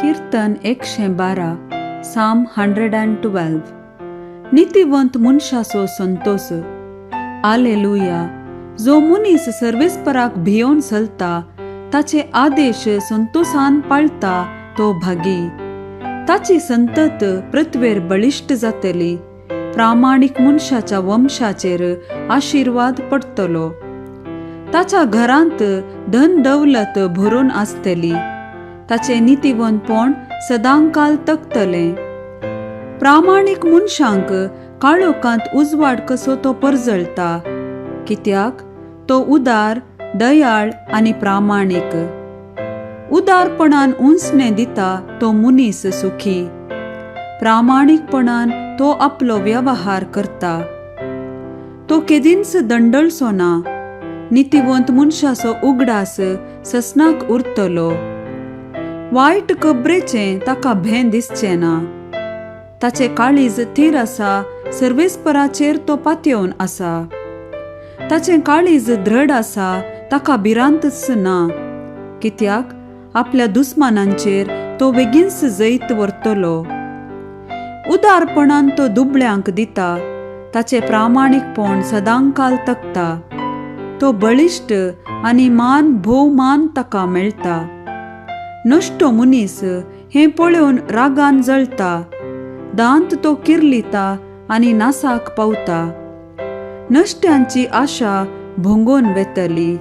कीर्तन 112 साम 112. नीतिवंत मनशाचो संतोष. आलेलुया. जो मनीस सर्वेस्पराक भियोन चलता, ताचे आदेश संतोषान पाळता तो भागी. ताची संतत पृथ्वेर बळिश्ट जातली. प्रामाणिक मनशाच्या वंशाचेर आशीर्वाद पडतलो. ताच्या घरांत धन दौलत भरून आसतली. ताचे नीतिवंतपण सदांकाल तकतले. प्रामाणिक मनशांक काळोखांत उजवाड कसो तो परजळता, कित्याक तो उदार, दयाळ आनी प्रामाणिक. उदारपणान उंचणे दिता तो मनीस सुखी. प्रामाणिकपणान तो आपलो व्यवहार करता. तो केदींच दंडळसो ना. नीतिवंत मनशाचो उगडास ससनाक उरतलो. वायट खबरेचें ताका भें दिसचें ना. ताचे काळीज थीर आसा, सर्वेस्पराचेर तो पातयेवन आसा. ताचें काळीज दृढ आसा, ताका भिरांतच ना. कित्याक आपल्या दुस्मानांचेर तो बेगीनच जैत व्हरतलो. उदारपणान तो दुबळ्यांक दिता. ताचे प्रामाणिकपण सदांकाल तकता. तो बळिश्ट आनी मान भोवमान ताका मेळटा. नश्टो मनीस हें पळोवन रागान जळटा. दांत तो किर्लिता आनी नासाक पावता. नश्ट्यांची आशा भोंगोन वेतली.